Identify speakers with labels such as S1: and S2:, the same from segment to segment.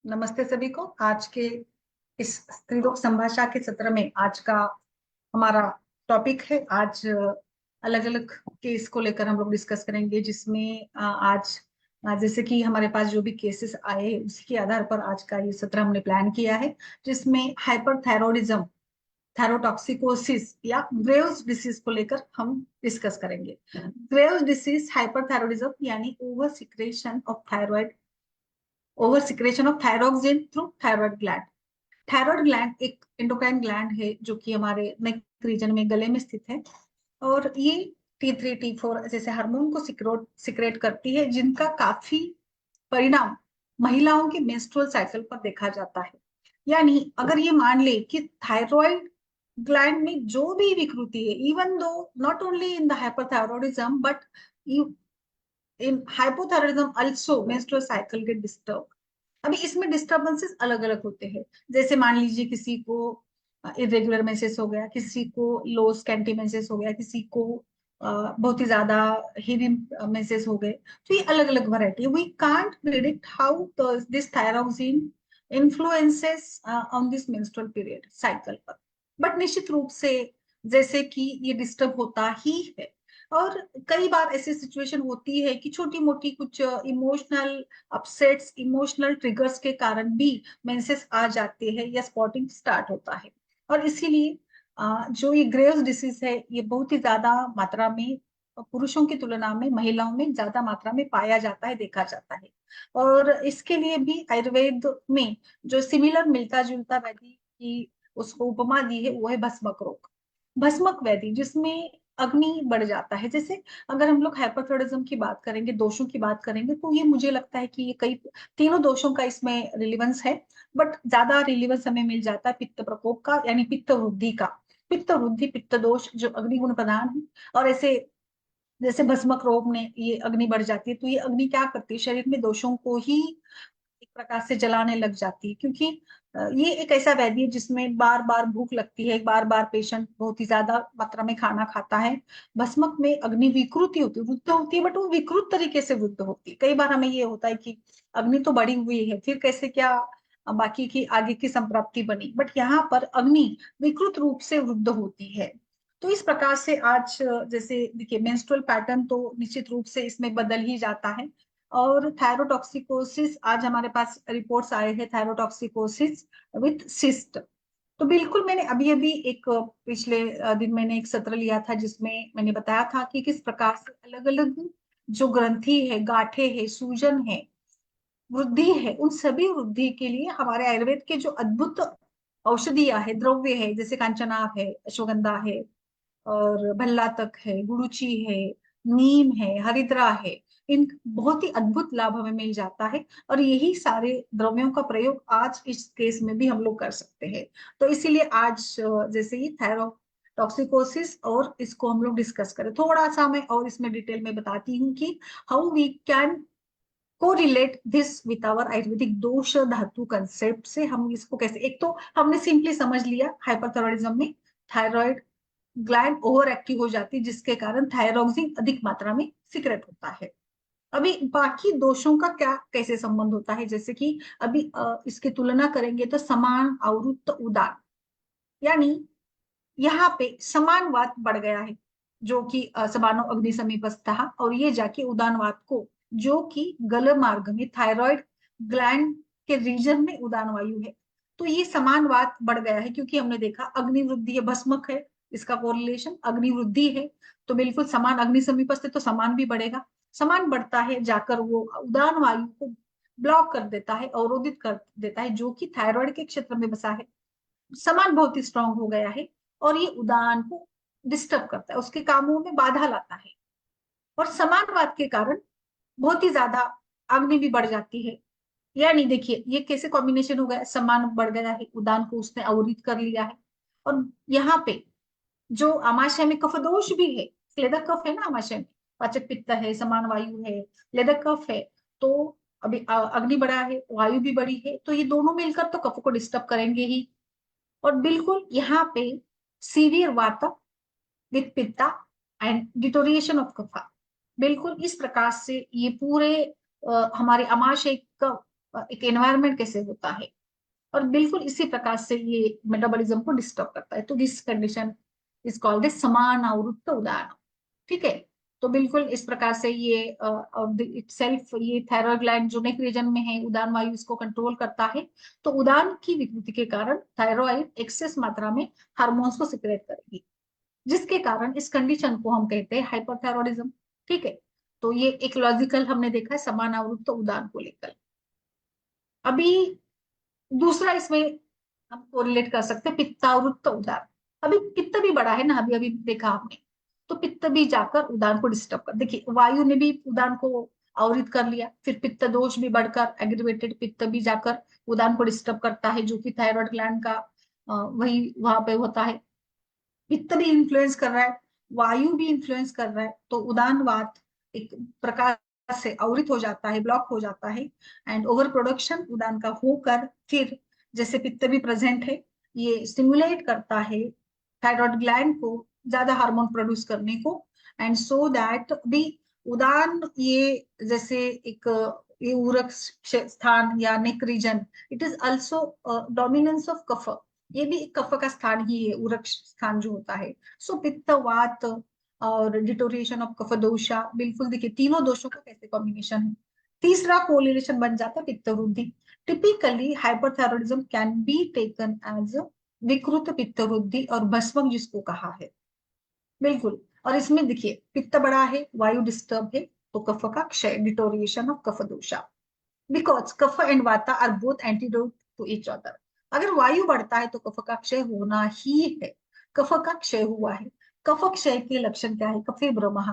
S1: नमस्ते सभी को। आज के इस स्त्रीरोग संभाषा के सत्र में आज का हमारा टॉपिक है। आज अलग अलग केस को लेकर हम लोग डिस्कस करेंगे, जिसमें आज जैसे कि हमारे पास जो भी केसेस आए हैं उसी के आधार पर आज का ये सत्र हमने प्लान किया है, जिसमें हाइपरथायरॉयडिज्म, थायरोटॉक्सिकोसिस या ग्रेव्स डिसीज को लेकर हम डिस्कस करेंगे। ग्रेव्स डिसीज हाइपरथायरॉयडिज्म यानी over secretion of thyroxine through thyroid gland. Thyroid gland एक एंडोक्राइन ग्लैंड है जो कि हमारे नेक रीजन में गले में स्थित है, और ये T3 T4 जैसे हार्मोन को सिक्रेट करती है, जिनका काफी परिणाम महिलाओं के मेंस्ट्रुअल साइकिल पर देखा जाता है। यानी अगर ये मान ले कि थायराइड ग्लैंड में जो भी विकृति है, even though not only in the hyperthyroidism but in hypothyroidism also menstrual cycle get disturb. अभी इसमें डिस्टर्बेंसेस अलग अलग होते हैं। जैसे मान लीजिए किसी को इरेगुलर मेंसेस हो गया, किसी को लो स्कैंटी मेंसेस हो गया, किसी को बहुत ही ज्यादा हेवी मेंसेस हो गए। तो ये अलग अलग वैरायटी है। We can't predict how this thyroxine influences on this menstrual period cycle पर, बट निश्चित रूप से जैसे कि ये डिस्टर्ब होता ही है। और कई बार ऐसी सिचुएशन होती है कि छोटी मोटी कुछ इमोशनल अपसेट्स, इमोशनल ट्रिगर्स के कारण भी मेंसेस आ जाते हैं या स्पॉटिंग स्टार्ट होता है। और इसीलिए जो ये ग्रेव्स डिसीज है, ये बहुत ही ज्यादा मात्रा में पुरुषों की तुलना में महिलाओं में ज्यादा मात्रा में पाया जाता है, देखा जाता है। और इसके लिए भी आयुर्वेद में जो सिमिलर मिलता जुलता व्याधि की उसको उपमा दी है, वो है भस्मक रोग, भस्मक व्याधि, जिसमें अग्नि बढ़ जाता है। जैसे अगर हम लोग हाइपरथायरॉयडिज्म की बात करेंगे, दोषों की बात करेंगे, तो ये मुझे लगता है कि ये कई तीनों दोषों का इसमें रिलीवेंस है, बट ज्यादा रिलीवेंस हमें मिल जाता है पित्त प्रकोप का, यानी पित्त वृद्धि का। पित्त वृद्धि, पित्त दोष जो अग्निगुण प्रधान है। और ऐसे जैसे भस्मक रोग में ये अग्नि बढ़ जाती है, तो ये अग्नि क्या करती है, शरीर में दोषों को ही एक प्रकार से जलाने लग जाती है। क्योंकि ये एक ऐसा व्याधि है जिसमें बार बार भूख लगती है, बार बार पेशेंट बहुत ही ज्यादा मात्रा में खाना खाता है। भस्मक में अग्नि विकृति होती है, वृद्ध होती है, बट वो विकृत तरीके से वृद्ध होती है। कई बार हमें ये होता है कि अग्नि तो बढ़ी हुई है, फिर कैसे क्या बाकी की आगे की संप्राप्ति बनी, बट यहाँ पर अग्नि विकृत रूप से वृद्ध होती है। तो इस प्रकार से आज जैसे देखिए मेंस्ट्रुअल पैटर्न तो निश्चित रूप से इसमें बदल ही जाता है। और थायरोटॉक्सिकोसिस, आज हमारे पास रिपोर्ट्स आए हैं थायरोटॉक्सिकोसिस विथ सिस्ट। तो बिल्कुल मैंने अभी अभी एक पिछले दिन मैंने एक सत्र लिया था, जिसमें मैंने बताया था कि किस प्रकार से अलग अलग जो ग्रंथि है, गांठे है, सूजन है, वृद्धि है, उन सभी वृद्धि के लिए हमारे आयुर्वेद के जो अद्भुत औषधियां है, द्रव्य है, जैसे कांचनाक है, अश्वगंधा है, और भल्लातक है, गुड़ुची है, नीम है, हरिद्रा है, इन बहुत ही अद्भुत लाभ हमें मिल जाता है। और यही सारे द्रव्यों का प्रयोग आज इस केस में भी हम लोग कर सकते हैं। तो इसीलिए आज जैसे ये थायरोटॉक्सिकोसिस, और इसको हम लोग डिस्कस करें थोड़ा सा, मैं और इसमें डिटेल में बताती हूँ कि how we can correlate this with our ayurvedic dosh dhatu concept से। हम इसको कैसे, एक तो हमने सिंपली समझ लिया हाइपरथायरॉयडिज्म में थायराइड ग्लैंड ओवर एक्टिव हो जाती है, जिसके कारण थायरोक्सिन अधिक मात्रा में सिक्रेट होता है। अभी बाकी दोषों का क्या कैसे संबंध होता है, जैसे कि अभी इसकी तुलना करेंगे तो समान आवृत्त उदान, यानी यहाँ पे समान वात बढ़ गया है, जो कि समानो अग्नि समीपस्थ था, और ये जाके उदान वात को, जो कि गल मार्ग में थायराइड ग्लैंड के रीजन में उदान वायु है, तो ये समान वात बढ़ गया है। क्योंकि हमने देखा अग्नि वृद्धि है, भस्मक है, इसका कोरिलेशन अग्नि वृद्धि है, तो बिल्कुल समान अग्नि समीपस्थ है तो समान भी बढ़ेगा। समान बढ़ता है जाकर वो उदान वायु को ब्लॉक कर देता है, अवरोधित कर देता है, जो कि थायराइड के क्षेत्र में बसा है। समान बहुत ही स्ट्रांग हो गया है, और ये उदान को डिस्टर्ब करता है, उसके कामों में बाधा लाता है। और समानवाद के कारण बहुत ही ज्यादा अग्नि भी बढ़ जाती है। यानी देखिए ये कैसे कॉम्बिनेशन हो गया, समान बढ़ गया है, उदान को उसने अवरित कर लिया है। और यहाँ पे जो आमाशय में कफ दोष भी है, लेदक कफ है ना आमाशय में, पाचक पित्त है, समान वायु है, लेदक कफ है, तो अभी अग्नि बढ़ा है, वायु भी बढ़ी है, तो ये दोनों मिलकर तो कफ को डिस्टर्ब करेंगे ही। और बिल्कुल यहाँ पे सीवियर वाता विथ पित्ता एंड डिटोरिएशन ऑफ कफा, बिल्कुल इस प्रकार से ये पूरे हमारे आमाशय का एक एनवायरनमेंट कैसे होता है, और बिल्कुल इसी प्रकार से ये मेटाबॉलिज्म को डिस्टर्ब करता है। तो this condition is called a समान आवृत्त उदान। ठीक है, तो बिल्कुल इस प्रकार से ये इटसेल्फ ये थायराइड ग्लैंड जो नेक रीजन में है, उदान वायु इसको कंट्रोल करता है। तो उदान की विकृति के कारण थायराइड एक्सेस मात्रा में हार्मोन्स को सिक्रेट करेगी, जिसके कारण इस कंडीशन को हम कहते हैं हाइपरथायरॉयडिज्म। ठीक है, तो ये एक लॉजिकल हमने देखा है समान आवृत्त उदान को लेकर। अभी दूसरा इसमें हम कोरिलेट कर सकते हैं पित्तावृत्त उदान। अभी पित्त भी बड़ा है ना, अभी अभी देखा हमने, तो पित्त भी जाकर उदान को डिस्टर्ब कर, देखिए वायु ने भी उदान को आवृत कर लिया, फिर पित्त दोष भी बढ़कर एग्रीवेटेड पित्त भी जाकर उदान को डिस्टर्ब करता है, जो कि थायराइड ग्लैंड का वही वहां पे होता है। पित्त भी इन्फ्लुएंस कर रहा है, वायु भी इन्फ्लुएंस कर रहा है, तो उदान वात एक प्रकार से अवरित हो जाता है, ब्लॉक हो जाता है, एंड ओवर प्रोडक्शन उदान का होकर फिर जैसे पित्त भी प्रेजेंट है, ये स्टिमुलेट करता है थायराइड ग्लैंड को ज्यादा हार्मोन प्रोड्यूस करने को, एंड सो दैट भी उदान ये जैसे एक ये उरक स्थान या neck region, it is also dominance of कफ, ये भी एक कफ का स्थान ही है, उरक स्थान जो होता है। सो पित्त वात और डिटोरिएशन ऑफ कफ दोषा, बिल्कुल देखिए तीनों दोषों का कैसे कॉम्बिनेशन है। तीसरा कोरिलेशन बन जाता है पित्त वृद्धि। Typically hyperthyroidism can be taken as vikrit pitta वृद्धि और भस्मक जिसको कहा है, बिल्कुल। और इसमें देखिए पित्त बड़ा है, वायु डिस्टर्ब है, तो कफ का क्षय, deterioration of kapha dosha, because kapha and vata are both antidote to each other. अगर वायु बढ़ता है तो कफ का क्षय होना ही है, कफ का क्षय हुआ है। कफ क्षय के लक्षण क्या है? कफे ब्रह्म,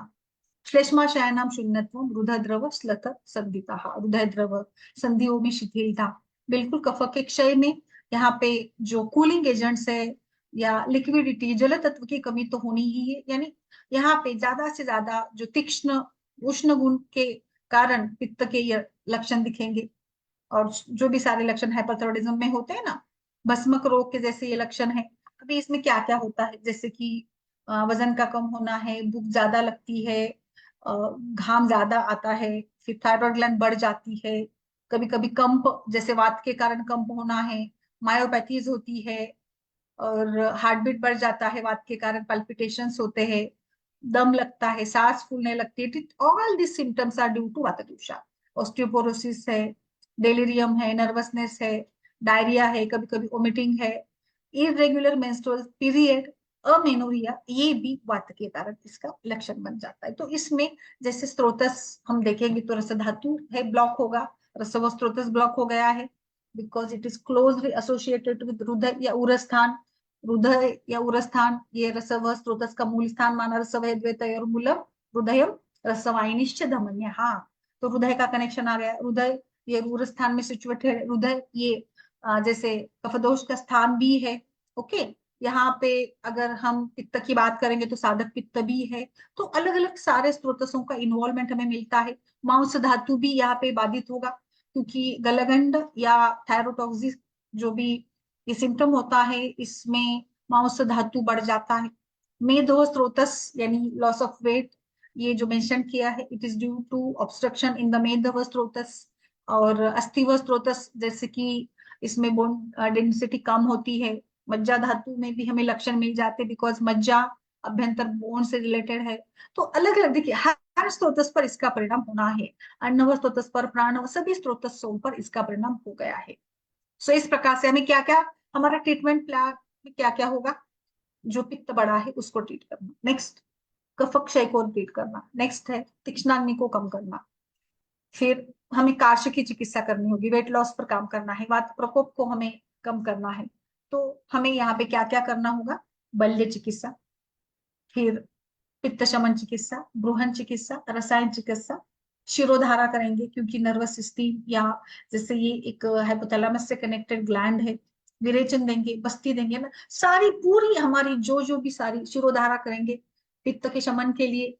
S1: श्लेष्माशयानाम शून्यत्वम, रुधिरद्रव स्लथ संधिता, रुधिरद्रव संधियों में शिथिलता, बिल्कुल कफ के क्षय में यहाँ पे जो कूलिंग एजेंट्स है या लिक्विडिटी जल तत्व की कमी तो होनी ही है, यानी यहाँ पे ज्यादा से ज्यादा जो तीक्ष्ण उष्ण गुण के कारण पित्त के ये लक्षण दिखेंगे। और जो भी सारे लक्षण हाइपरथायरॉयडिज्म में होते हैं ना, भस्मक रोग के जैसे ये लक्षण है। अभी इसमें क्या क्या होता है, जैसे कि वजन का कम होना है, भूख ज्यादा लगती है, घाम ज्यादा आता है, फिर थायराइड ग्लैंड बढ़ जाती है, कभी कभी कंप जैसे वात के कारण कंप होना है, मायोपैथीज होती है, और हार्ट बीट बढ़ जाता है वात के कारण, पल्पिटेशंस होते हैं, दम लगता है, सांस फूलने लगती है। All this symptoms are due to vata dosha. Osteoporosis है, डेलिरियम है, नर्वसनेस है, डायरिया है, कभी कभी वोमिटिंग है, इरेगुलर मेंस्ट्रुअल पीरियड, अमेनोरिया, ये भी वात के कारण इसका लक्षण बन जाता है। तो इसमें जैसे स्त्रोतस हम देखेंगे तो रस धातु है ब्लॉक होगा, रसव स्त्रोतस ब्लॉक हो गया है, because it is closely associated with हृदय या उरस्थान। हृदय या उरस्थान ये रसव स्त्रोतस का मूल स्थान माना, रसव द्वैतय मूलम हृदय रसवाहिनिश्च धमन्य। हाँ, तो हृदय का कनेक्शन आ गया, हृदय ये उर स्थान में सिचुएटेड है, हृदय ये जैसे कफदोष का स्थान भी है। ओके, यहाँ पे अगर हम पित्त की बात करेंगे तो साधक पित्त भी है। तो अलग अलग सारे स्रोतसों का इन्वॉल्वमेंट हमें मिलता है। मांस धातु भी यहाँ पे बाधित होगा, क्योंकि गलगंड या थायरोटॉक्सिस जो भी ये सिम्टम होता है, इसमें मांस धातु बढ़ जाता है। मेदो स्रोतस यानी लॉस ऑफ वेट, ये जो मेंशन किया है, it is due to obstruction in the मेदव स्रोतस। और अस्थिव स्रोतस जैसे कि इसमें बोन डेंसिटी कम होती है। मज्जा धातु में भी हमें लक्षण मिल जाते, बिकॉज मज्जा अभ्यंतर बोन से रिलेटेड है। तो अलग अलग देखिए हर स्रोतस पर इसका परिणाम होना है, अन्नव स्रोतस पर, प्राणव, सभी स्रोतसों पर इसका परिणाम हो गया है। सो इस प्रकार से हमें क्या क्या हमारा ट्रीटमेंट प्लान में क्या क्या होगा, जो पित्त बड़ा है उसको ट्रीट करना, नेक्स्ट कफ क्षय को ट्रीट करना, नेक्स्ट है तीक्ष्णाग्नि को कम करना, फिर हमें कार्श की चिकित्सा करनी होगी, वेट लॉस पर काम करना है, वात प्रकोप को हमें कम करना है। तो हमें यहाँ पे क्या क्या करना होगा, बल्य चिकित्सा, फिर पित्त शमन चिकित्सा, ब्रूहन चिकित्सा, रसायन चिकित्सा, शिरोधारा करेंगे क्योंकि नर्वस सिस्टम या जैसे ये एक हाइपोथैलेमस से कनेक्टेड ग्लैंड है, विरेचन देंगे, बस्ती देंगे ना, सारी पूरी हमारी जो भी सारी शिरोधारा करेंगे पित्त के शमन के लिए।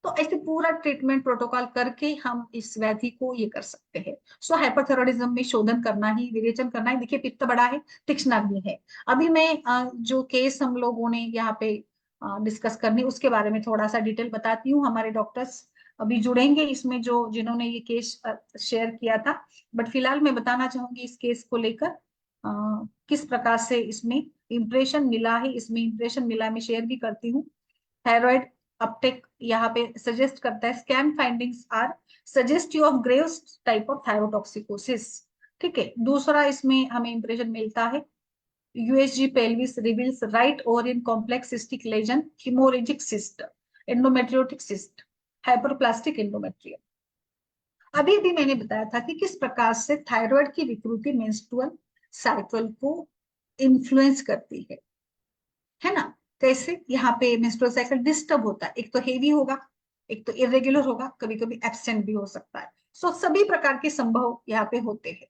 S1: तो ऐसे पूरा ट्रीटमेंट प्रोटोकॉल करके हम इस व्याधि को ये कर सकते हैं। सो हाइपरथायरॉयडिज्म में शोधन करना ही, विरेचन करना है। देखिए पित्त बड़ा है, तीक्ष्णाग्नि है। अभी मैं जो केस हम लोगों ने यहाँ पे डिस्कस करनी उसके बारे में थोड़ा सा डिटेल बताती हूँ। हमारे डॉक्टर्स अभी जुड़ेंगे इसमें जो जिन्होंने ये केस शेयर किया था, बट फिलहाल मैं बताना चाहूंगी इस केस को लेकर किस प्रकार से इसमें इंप्रेशन मिला है। इसमें इंप्रेशन मिला मैं शेयर भी करती हूँ। थायराइड अपटेक यहाँ पे सजेस्ट करता है, scan findings are suggestive of grave type of thyrotoxicosis. ठीक है, दूसरा इसमें हमें इंप्रेशन मिलता है, USG pelvis reveals right ovarian complex cystic lesion, hemorrhagic cyst, endometriotic cyst, hyperplastic endometrium। अभी भी मैंने बताया था कि किस प्रकार से थायराइड की विकृति मेंस्ट्रुअल साइकिल को इन्फ्लुएंस करती है ना। कैसे यहाँ पे मेंस्ट्रुअल साइकिल डिस्टर्ब होता है, एक तो हेवी होगा, एक तो इरेगुलर होगा, कभी कभी एब्सेंट भी हो सकता है। सो सभी प्रकार के संभव यहाँ पे होते हैं।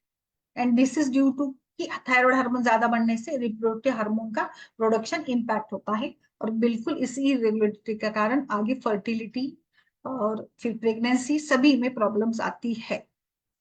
S1: And this is due to कि थायराइड हार्मोन ज्यादा बढ़ने से रिप्रोडक्टिव हार्मोन का प्रोडक्शन इम्पैक्ट होता है, और बिल्कुल इसी इरेगुलरिटी के कारण आगे फर्टिलिटी और फिर प्रेगनेंसी सभी में प्रॉब्लम्स आती है।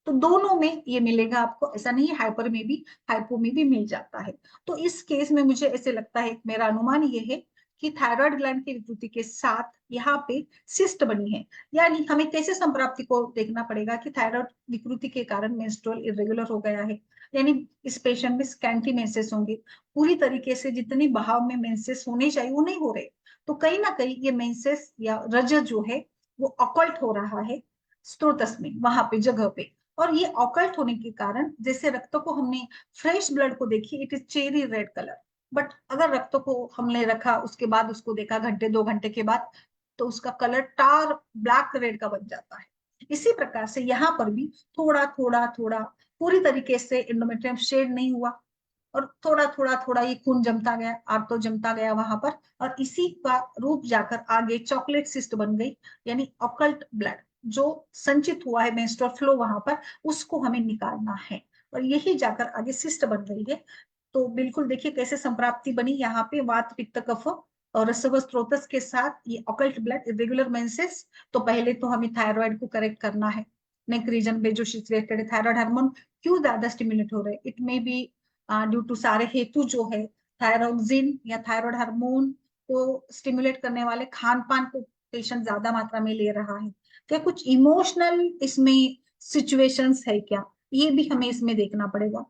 S1: तो दोनों में ये मिलेगा आपको, ऐसा नहीं है, हाइपर में भी हाइपो में भी मिल जाता है। तो इस केस में मुझे ऐसे लगता है, मेरा अनुमान ये है कि थायराइड ग्लैंड की विकृति के साथ यहाँ पे सिस्ट बनी है। यानी हमें कैसे संप्राप्ति को देखना पड़ेगा कि थायराइड विकृति के कारण मेंस्ट्रुअल इरेगुलर हो गया है, यानी इस पेशेंट में स्कैंटी मेंसेस होंगे, पूरी तरीके से जितनी बहाव में मेंसेस होने चाहिए वो नहीं हो रहे। तो कहीं ना कहीं ये मेंसेस या रजत जो है वो ऑकल्ट हो रहा है स्त्रोतस में, वहां पे जगह पे। और ये ऑकल्ट होने के कारण, जैसे रक्त को हमने फ्रेश ब्लड को देखी it is cherry red colour, but अगर रक्त को हमने रखा उसके बाद उसको देखा घंटे 2 घंटे के बाद, तो उसका कलर टार ब्लैक रेड का बन जाता है। इसी प्रकार से यहाँ पर भी थोड़ा थोड़ा थोड़ा पूरी तरीके से एंडोमेट्रियम शेड नहीं हुआ, और थोड़ा थोड़ा थोड़ा ये खून जमता गया, आर्तो जमता गया वहां पर, और इसी का रूप जाकर आगे चॉकलेट सिस्ट बन गई, यानी ऑकल्ट ब्लड जो संचित हुआ है मेंस्ट्रुअल फ्लो वहां पर, उसको हमें निकालना है, और यही जाकर आगे सिस्ट बन गई है। तो बिल्कुल देखिए कैसे संप्राप्ति बनी यहाँ पे, वात पित्त कफ और रसव स्त्रोतस के साथ ये ऑकल्ट ब्लड इरेगुलर मेंसेस। तो पहले तो हमें थायराइड को करेक्ट करना है, नेक रीजन में जो रिलेटेड है थायराइड हार्मोन क्यों ज्यादा स्टिमुलेट हो रहे हैं, it may be due to सारे हेतु जो है, थायरोक्सिन या थायराइड हार्मोन को स्टिमुलेट करने वाले खान पान को पेशेंट ज्यादा मात्रा में ले रहा है, क्या कुछ इमोशनल इसमें सिचुएशंस है क्या, ये भी हमें इसमें देखना पड़ेगा।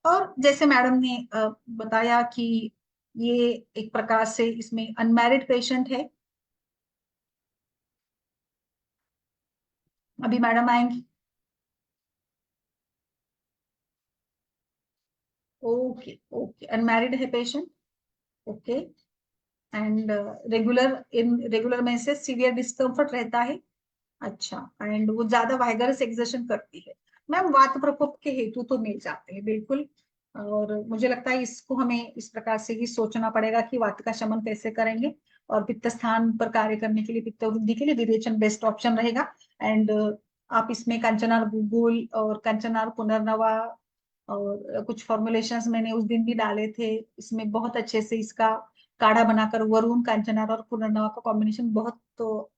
S1: और जैसे मैडम ने बताया कि ये एक प्रकार से इसमें अनमैरिड पेशेंट है। अभी मैडम आएंगी। ओके ओके, अनमैरिड है पेशेंट। ओके, एंड रेगुलर में से सीवियर डिस्कम्फर्ट रहता है। अच्छा, एंड वो ज्यादा वाइगरस एक्सर्शन करती है। मैम वात प्रकोप के हेतु तो मिल जाते हैं बिल्कुल, और मुझे लगता है इसको हमें इस प्रकार से ही सोचना पड़ेगा कि वात का शमन कैसे करेंगे, और पित्त स्थान पर कार्य करने के लिए, पित्त वृद्धि के लिए विरेचन बेस्ट ऑप्शन रहेगा। एंड आप इसमें कंचनार गुगुल और कंचनार पुनर्नवा और कुछ फॉर्मुलेशंस मैंने उस दिन भी डाले थे, इसमें बहुत अच्छे से इसका काढ़ा बनाकर, वरुण कंचनार और पुनर्नवा का कॉम्बिनेशन बहुत तो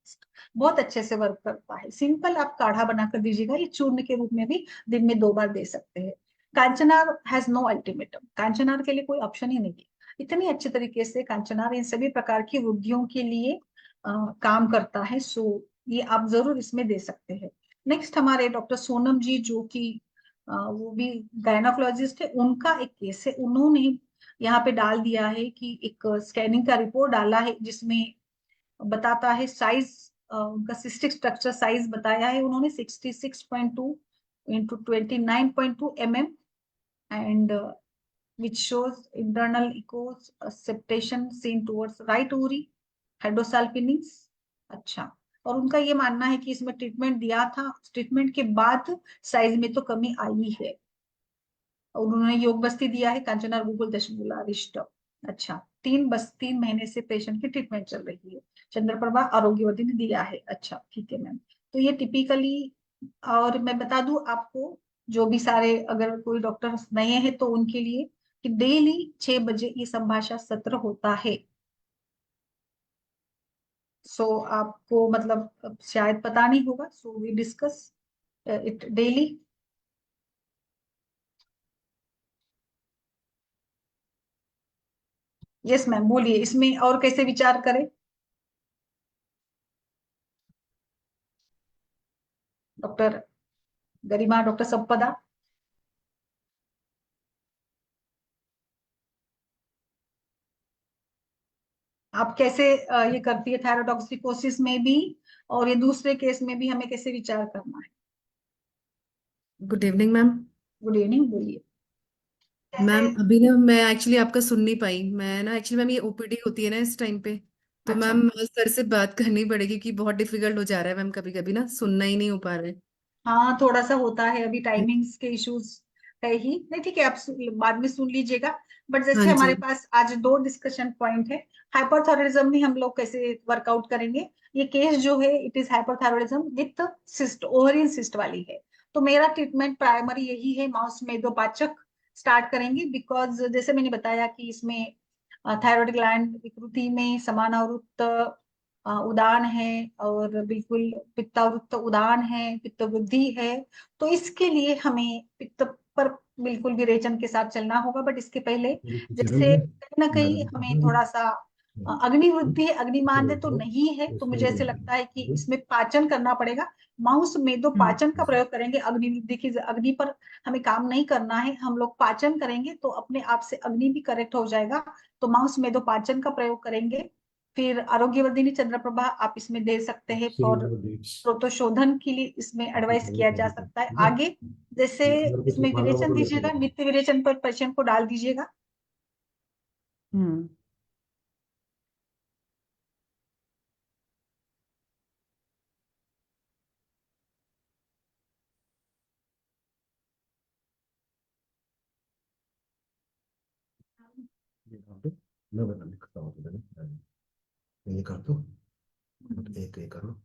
S1: बहुत अच्छे से वर्क करता है। सिंपल आप काढ़ा बनाकर दीजिएगा, ये चूर्ण के रूप में भी दिन में 2 बार दे सकते हैं। कांचनार हैज नो अल्टीमेटम, कांचनार के लिए कोई ऑप्शन ही नहीं है। इतनी अच्छे तरीके से कांचनार इन सभी प्रकार की वृद्धियों के लिए काम करता है। सो ये आप जरूर इसमें दे सकते हैं। नेक्स्ट हमारे डॉक्टर सोनम जी, जो कि वो भी गायनाकोलॉजिस्ट है, उनका एक केस है। उन्होंने यहाँ पे डाल दिया है कि एक स्कैनिंग का रिपोर्ट डाला है जिसमें बताता है साइज, उनका सिस्टिक स्ट्रक्चर साइज बताया है उन्होंने 66.2 into 29.2 mm, and which shows internal echoes septation seen towards right ovary hydrosalpinix। अच्छा, और उनका ये मानना है कि इसमें ट्रीटमेंट दिया था, ट्रीटमेंट के बाद साइज में तो कमी आई है, और उन्होंने योग बस्ती दिया है कांचना गूगल दशमूला अरिष्ट। अच्छा, 3 महीने से पेशेंट की ट्रीटमेंट चल रही है, चंद्रप्रभा आरोग्यवती ने दिया है। अच्छा ठीक है मैम, तो ये टिपिकली, और मैं बता दूं आपको, जो भी सारे अगर कोई डॉक्टर नए हैं तो उनके लिए, कि डेली 6 बजे ये संभाषा सत्र होता है। सो आपको मतलब शायद पता नहीं होगा, so we discuss it daily. Yes ma'am, बोलिए इसमें और कैसे विचार करें। डॉक्टर गरिमा, डॉक्टर संपदा। आप कैसे ये करती है थायरोडॉक्सिकोसिस में भी, और ये दूसरे केस में भी हमें कैसे विचार करना है?
S2: Good evening ma'am.
S1: Good evening, बोलिए।
S2: मैम अभी ना मैं एक्चुअली आपका सुन नहीं पाई। मैं ना एक्चुअली मैम ये ओपीडी होती है ना इस टाइम पे, तो
S1: अच्छा,
S2: मैम सर से बात करनी पड़ेगी कि बहुत डिफिकल्ट हो जा रहा है मैम, कभी कभी ना सुनना ही नहीं हो पा रहा है।
S1: हाँ थोड़ा सा होता है, अभी टाइमिंग्स के इश्यूज है ही नहीं। ठीक है, आप बाद में सुन लीजिएगा। बट
S2: हाँ
S1: जैसे हमारे
S2: जी।
S1: पास आज दो डिस्कशन पॉइंट है, हाइपरथायरॉयडिज्म में हम लोग कैसे वर्कआउट करेंगे। ये केस जो है it is hyperthyroidism with cyst, ovarian cyst वाली है। तो मेरा ट्रीटमेंट प्राइमरी यही है, माउस मेदोपाचक स्टार्ट करेंगे। बिकॉज जैसे मैंने बताया कि इसमें थायराइड ग्लैंड विकृति में समानावृत्त उदान है, और बिल्कुल पित्तावृत्त उदान है, पित्त वृद्धि है। तो इसके लिए हमें पित्त पर बिल्कुल विरेचन के साथ चलना होगा। बट इसके पहले जैसे कहीं ना कहीं हमें थोड़ा सा अग्नि वृद्धि है, अग्निमांद्य तो नहीं है, तो मुझे ऐसे लगता है कि इसमें पाचन करना पड़ेगा। माउस मेदो
S2: हम्म।
S1: पाचन का प्रयोग करेंगे, अग्नि वृद्धि की अग्नि पर हमें काम नहीं करना है, हम लोग पाचन करेंगे तो अपने आप से अग्नि भी करेक्ट हो जाएगा। तो माउस मेदो पाचन का प्रयोग करेंगे। फिर आरोग्यवर्धिनी चंद्रप्रभा आप इसमें दे सकते हैं, फॉर प्रोतोशोधन के लिए इसमें एडवाइस किया जा सकता है। आगे जैसे इसमें विरेचन दीजिएगा, नित्य विरेचन पर पेशेंट को डाल दीजिएगा।
S2: हम्म।
S3: मैं बता लिखता हूँ तुम्हें, ये कर दो, एक एक करो।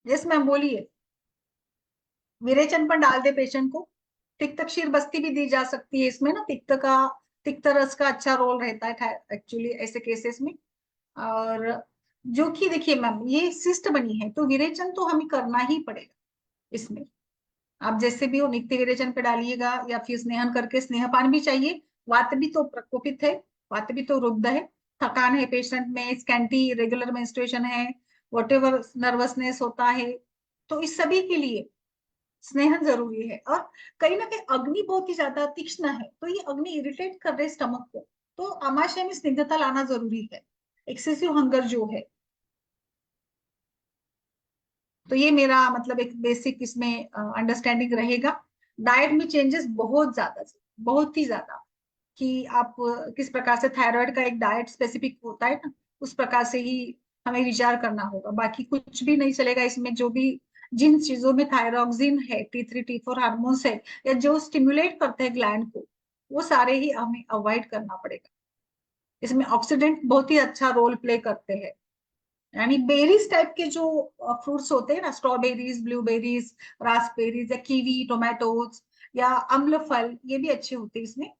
S1: यस मैम, बोलिए। विरेचन पर डाल दे पेशेंट को। तिक्त क्षीर बस्ती भी दी जा सकती है इसमें ना, तिक्त का, तिक्त रस का अच्छा रोल रहता है एक्चुअली ऐसे केसेस में। और जो कि देखिए मैम, ये सिस्ट बनी है तो विरेचन तो हमें करना ही पड़ेगा इसमें। आप जैसे भी हो नित्य विरेचन पे डालिएगा, या फिर स्नेहन करके, स्नेहपान भी चाहिए। वात भी तो प्रकोपित है, वात भी तो रुग्ध है, थकान है पेशेंट में, स्कैंटी रेगुलर मेंस्ट्रुएशन है, वॉटेवर नर्वसनेस होता है। तो इस सभी के लिए स्नेहन जरूरी है। और कहीं ना कहीं अग्नि बहुत ही ज्यादा तीक्ष्ण है, तो ये अग्नि इरिटेट कर रहे स्टमक को, तो आमाशय में स्निग्धता लाना जरूरी है, एक्सेसिव हंगर जो है। तो ये मेरा मतलब एक बेसिक इसमें अंडरस्टैंडिंग रहेगा। डाइट में चेंजेस बहुत ज्यादा, बहुत ही ज्यादा, कि आप किस प्रकार से, थायराइड का एक डाइट स्पेसिफिक होता है ना, उस प्रकार से ही हमें विचार करना होगा। बाकी कुछ भी नहीं चलेगा इसमें। जो भी जिन चीजों में थायरॉक्सिन है, T3 T4 हार्मोन्स है, या जो स्टिमुलेट करते हैं ग्लैंड को, वो सारे ही हमें अवॉइड करना पड़ेगा। इसमें ऑक्सीडेंट बहुत ही अच्छा रोल प्ले करते हैं। यानी बेरीज टाइप के जो फ्रूट्स होते हैं ना, स्ट्रॉबेरीज, ब्लूबेरीज, रास्पबेरीज, या कीवी, टोमेटोज, या अम्ल फल, ये भी अच्छे होते हैं इसमें।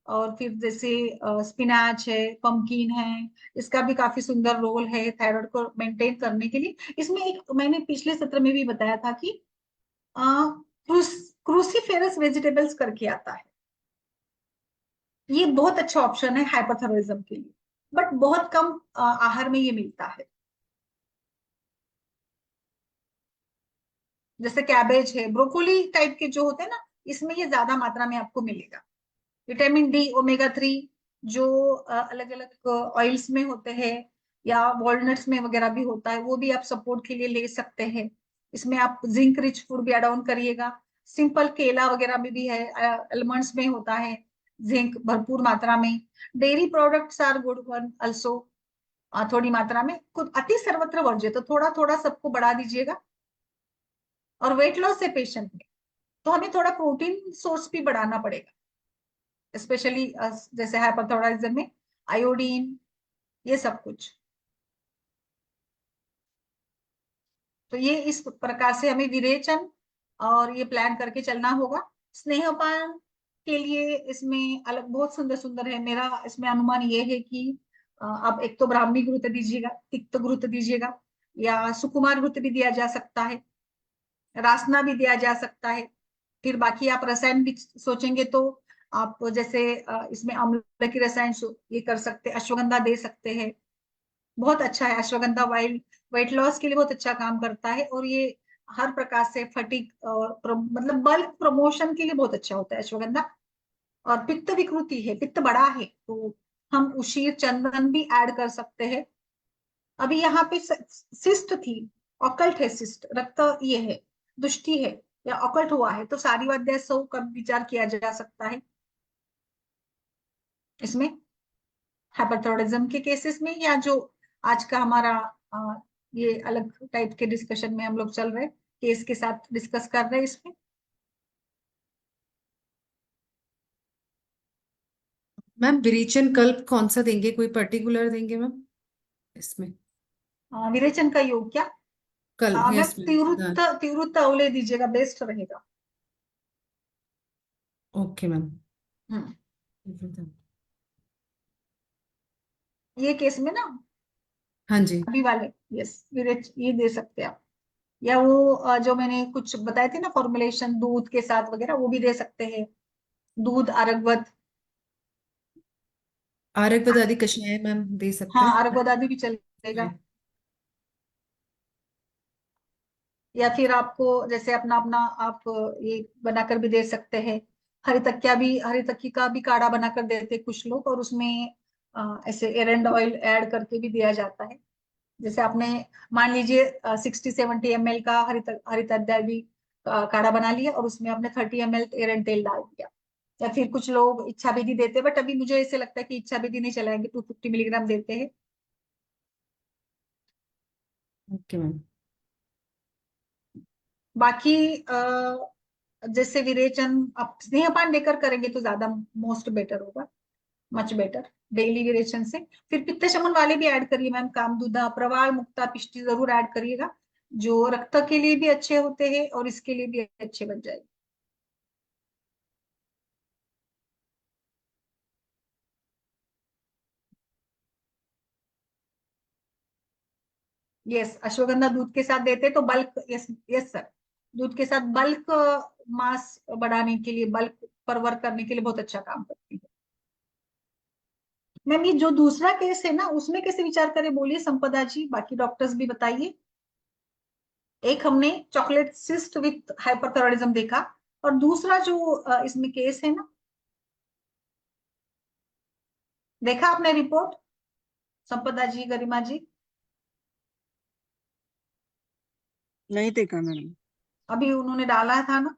S1: और फिर जैसे स्पिनाच है, पंपकिन है, इसका भी काफी सुंदर रोल है थायराइड को मेंटेन करने के लिए। इसमें एक मैंने पिछले सत्र में भी बताया था कि क्रूसीफेरस वेजिटेबल्स करके आता है। ये बहुत अच्छा ऑप्शन है हाइपोथायरॉयडिज्म के लिए, बट बहुत कम आहार में ये मिलता है। जैसे कैबेज है, ब्रोकोली टाइप के जो होते हैं ना, इसमें ये ज्यादा मात्रा में आपको मिलेगा। विटामिन डी, ओमेगा 3 जो अलग अलग ऑयल्स में होते हैं या वॉलनट्स में वगैरह भी होता है, वो भी आप सपोर्ट के लिए ले सकते हैं। इसमें आप जिंक रिच फूड भी एड ऑन करिएगा। सिंपल केला वगैरह में भी है, आलमंड्स में होता है जिंक भरपूर मात्रा में। Dairy products are good one also, थोड़ी मात्रा में। कुछ अति सर्वत्र वर्ज्य, तो थोड़ा थोड़ा सबको बढ़ा दीजिएगा। और वेट लॉस है पेशेंट में, तो हमें थोड़ा प्रोटीन सोर्स भी बढ़ाना पड़ेगा, स्पेशली जैसे हाइपोथायरॉयडिज्म में आयोडीन, ये सब कुछ। तो ये इस प्रकार से हमें विरेचन और ये प्लान करके चलना होगा। स्नेहपान के लिए इसमें अलग बहुत सुंदर सुंदर है। मेरा इसमें अनुमान ये है कि आप एक तो ब्राह्मी घृत दीजिएगा, तिक्त घृत दीजिएगा, या सुकुमार घृत भी दिया जा सकता है, रासना भी दिया जा सकता है। फिर बाकी आप रसायन भी सोचेंगे तो आप जैसे इसमें अम्ल की रसायन ये कर सकते, अश्वगंधा दे सकते हैं। बहुत अच्छा है अश्वगंधा, वाइल्ड वेट लॉस के लिए बहुत अच्छा काम करता है। और ये हर प्रकार से फटीग और मतलब बल्क प्रमोशन के लिए बहुत अच्छा होता है अश्वगंधा। और पित्त विकृति है, पित्त बड़ा है, तो हम उशीर चंदन भी ऐड कर सकते हैं। अभी यहाँ पे सिस्ट थी, ऑकल्ट है सिस्ट, रक्त ये है, दुष्टि है या ऑकल्ट हुआ है, तो सारी वाद्य का विचार किया जा सकता है इसमें हाइपरथायरॉयडिज्म के केसेस में। या जो आज का हमारा ये अलग टाइप के डिस्कशन में हम लोग चल रहे केस के साथ डिस्कस कर रहे हैं इसमें।
S2: मैम विरेचन कल्प कौन सा देंगे, कोई पर्टिकुलर देंगे मैम इसमें?
S1: विरेचन का योग क्या?
S2: कल्प,
S1: मैं
S2: यस मैम,
S1: तिवृत्त
S2: सिद्धांत।
S1: तिवृत्त अवले दीजिएगा, बेस्ट रहेगा।
S2: Okay ma'am.
S1: हम्म, ये केस में ना,
S2: हाँ जी।
S1: अभी वाले, यस विरेच ये दे सकते हैं आप। या वो जो मैंने कुछ बताए थे ना फॉर्मुलेशन दूध के साथ वगैरह, वो भी दे सकते हैं। दूध अरगवत,
S2: आरक आदि कषाय मैम दे सकते
S1: हाँ
S2: हैं।
S1: अरगवत आदि भी चलेगा। या फिर आपको जैसे अपना अपना आप ये बनाकर भी दे सकते हैं। हरी तक्की का भी काढ़ा बनाकर देते कुछ लोग, और उसमें ऐसे एरंड ऑयल ऐड करके भी दिया जाता है। जैसे आपने मान लीजिए 60-70 ml का हरितद्या काढ़ा बना लिया, और उसमें आपने 30 ml एरंड तेल डाल दिया। या फिर कुछ लोग इच्छा विधि देते, बट अभी मुझे ऐसे लगता है कि इच्छा विधि नहीं चलाएंगे, 250 mg देते हैं।
S2: Okay ma'am.
S1: बाकी जैसे विरेचन आप स्नेहपान लेकर करेंगे तो ज्यादा मोस्ट बेटर होगा, मच बेटर डेली विरेचन से। फिर पित्त शमन वाले भी ऐड करिए मैम, कामदूधा, प्रवाल मुक्ता, पिष्टी जरूर ऐड करिएगा, जो रक्त के लिए भी अच्छे होते हैं और इसके लिए भी अच्छे बन जाएंगे। यस, अश्वगंधा दूध के साथ देते तो बल्क, यस यस सर, दूध के साथ बल्क मास बढ़ाने के लिए, बल्क पर वर्क करने के लिए बहुत अच्छा काम करती है। मैम ये जो दूसरा केस है ना, उसमें कैसे विचार करें बोलिए संपदा जी, बाकी डॉक्टर्स भी बताइए। एक हमने चॉकलेट सिस्ट विथ हाइपरथायरॉयडिज्म देखा, और दूसरा जो इसमें केस है ना, देखा आपने रिपोर्ट संपदा जी, गरिमा जी?
S4: नहीं देखा मैडम।
S1: अभी उन्होंने डाला था ना,